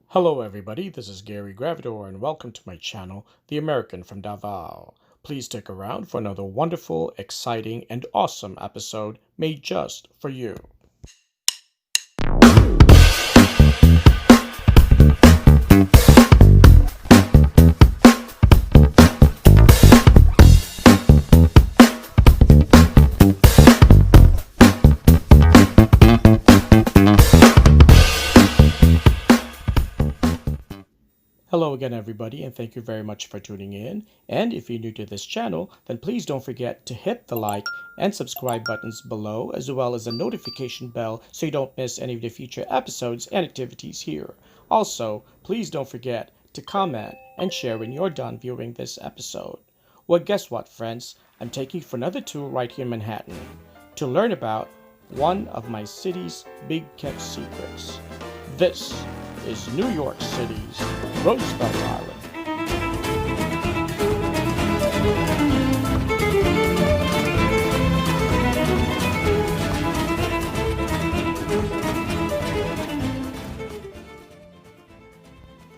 Hello everybody, this is Gary Gravidor and welcome to my channel, The American from Davao. Please stick around for another wonderful, exciting, and awesome episode made just for you. Hello again everybody and thank you very much for tuning in. And if you're new to this channel, then please don't forget to hit the like and subscribe buttons below as well as the notification bell so you don't miss any of the future episodes and activities here. Also, please don't forget to comment and share when you're done viewing this episode. Well, guess what friends? I'm taking you for another tour right here in Manhattan to learn about one of my city's big kept secrets. This is New York City's Roosevelt Island.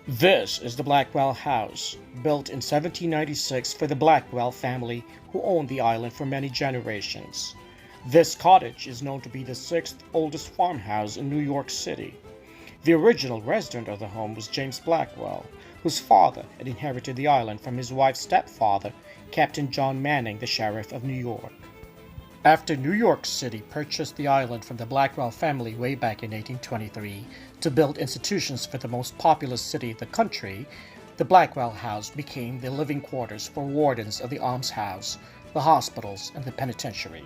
This is the Blackwell House, built in 1796 for the Blackwell family who owned the island for many generations. This cottage is known to be the sixth oldest farmhouse in New York City. The original resident of the home was James Blackwell, whose father had inherited the island from his wife's stepfather, Captain John Manning, the Sheriff of New York. After New York City purchased the island from the Blackwell family way back in 1823 to build institutions for the most populous city in the country, the Blackwell House became the living quarters for wardens of the almshouse, the hospitals, and the penitentiary.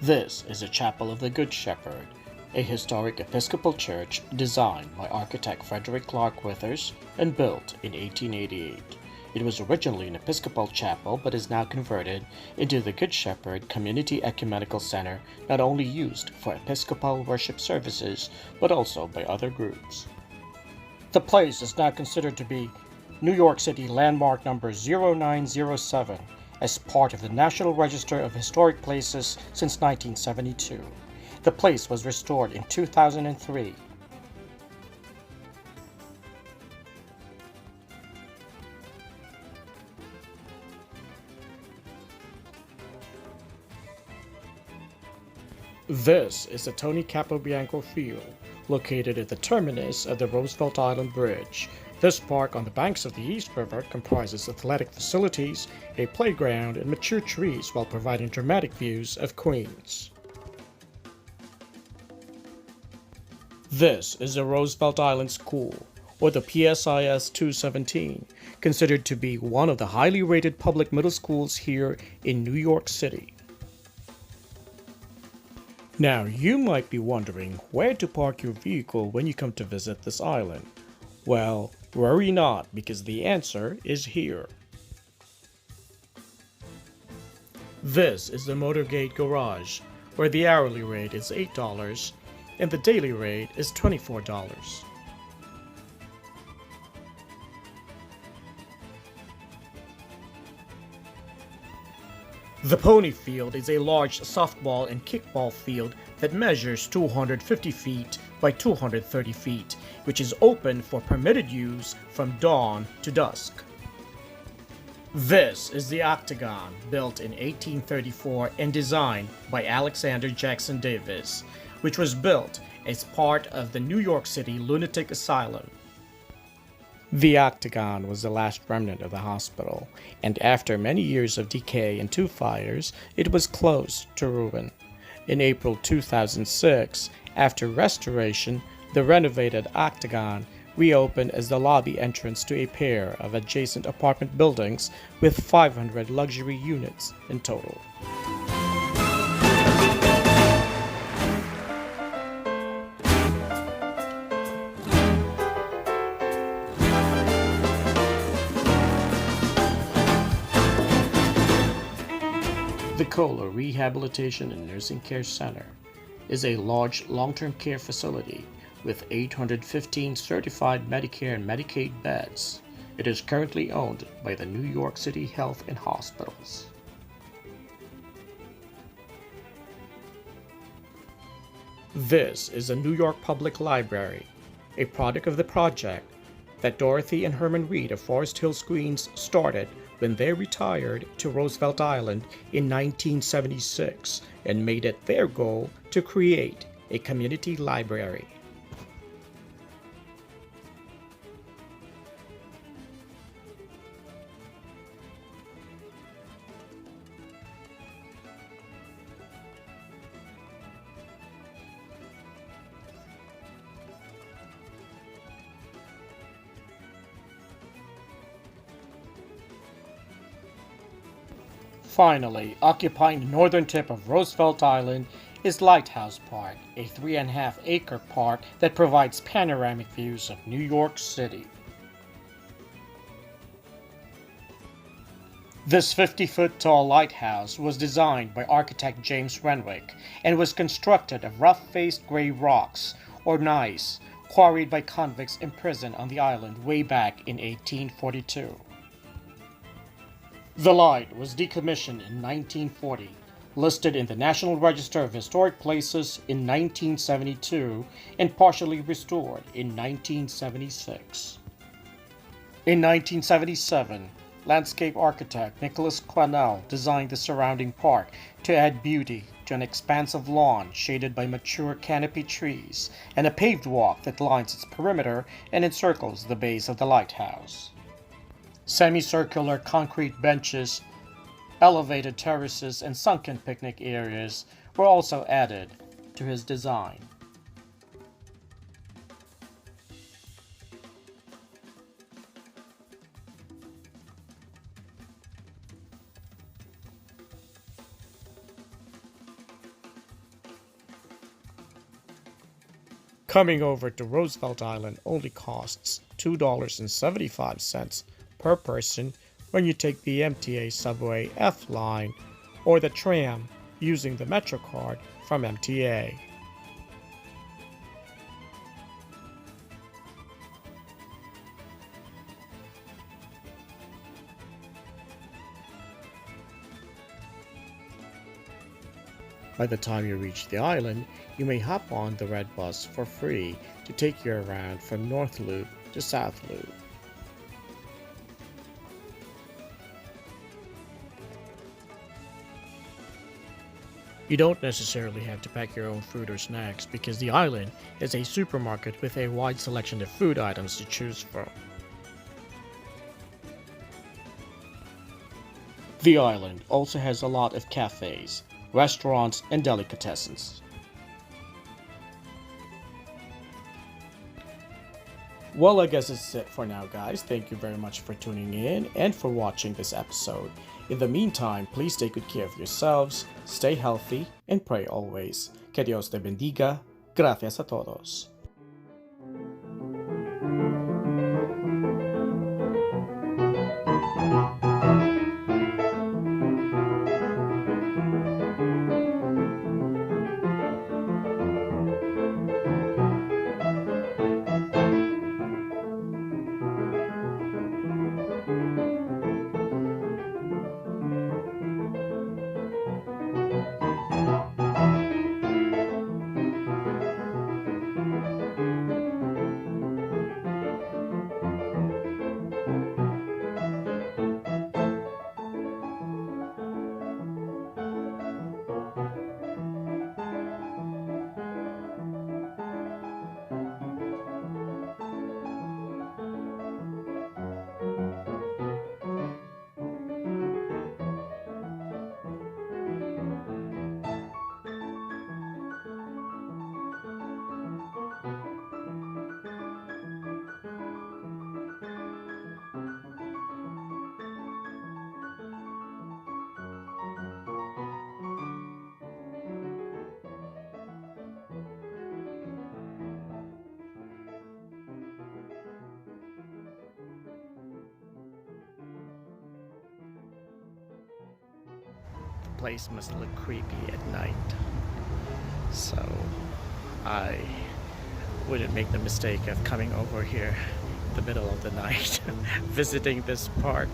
This is the Chapel of the Good Shepherd, a historic Episcopal church designed by architect Frederick Clark Withers and built in 1888. It was originally an Episcopal chapel but is now converted into the Good Shepherd Community Ecumenical Center, not only used for Episcopal worship services but also by other groups. The place is now considered to be New York City Landmark number 0907. As part of the National Register of Historic Places since 1972. The place was restored in 2003. This is the Tony Capobianco Field, located at the terminus of the Roosevelt Island Bridge. This park on the banks of the East River comprises athletic facilities, a playground, and mature trees while providing dramatic views of Queens. This is the Roosevelt Island School, or the PSIS 217, considered to be one of the highly rated public middle schools here in New York City. Now, you might be wondering where to park your vehicle when you come to visit this island. Well, worry not, because the answer is here. This is the Motorgate Garage, where the hourly rate is $8 and the daily rate is $24. The Pony Field is a large softball and kickball field that measures 250 feet by 230 feet, which is open for permitted use from dawn to dusk. This is the Octagon, built in 1834 and designed by Alexander Jackson Davis, which was built as part of the New York City Lunatic Asylum. The Octagon was the last remnant of the hospital, and after many years of decay and two fires, it was closed to ruin. In April 2006, after restoration, the renovated Octagon reopened as the lobby entrance to a pair of adjacent apartment buildings with 500 luxury units in total. The Kohler Rehabilitation and Nursing Care Center is a large long-term care facility with 815 certified Medicare and Medicaid beds. It is currently owned by the New York City Health and Hospitals. This is the New York Public Library, a product of the project that Dorothy and Herman Reed of Forest Hills, Queens started when they retired to Roosevelt Island in 1976 and made it their goal to create a community library. Finally, occupying the northern tip of Roosevelt Island is Lighthouse Park, a 3.5-acre park that provides panoramic views of New York City. This 50-foot-tall lighthouse was designed by architect James Renwick and was constructed of rough-faced gray rocks, or gneiss, quarried by convicts imprisoned on the island way back in 1842. The light was decommissioned in 1940, listed in the National Register of Historic Places in 1972, and partially restored in 1976. In 1977, landscape architect Nicholas Quanell designed the surrounding park to add beauty to an expansive lawn shaded by mature canopy trees and a paved walk that lines its perimeter and encircles the base of the lighthouse. Semicircular concrete benches, elevated terraces, and sunken picnic areas were also added to his design. Coming over to Roosevelt Island only costs $2.75 per person when you take the MTA Subway F line or the tram using the MetroCard from MTA. By the time you reach the island, you may hop on the Red Bus for free to take you around from North Loop to South Loop. You don't necessarily have to pack your own food or snacks because the island is a supermarket with a wide selection of food items to choose from. The island also has a lot of cafes, restaurants, and delicatessens. Well, I guess that's it for now, guys. Thank you very much for tuning in and for watching this episode. In the meantime, please take good care of yourselves, stay healthy, and pray always. Que Dios te bendiga. Gracias a todos. Place must look creepy at night, so I wouldn't make the mistake of coming over here the middle of the night visiting this park.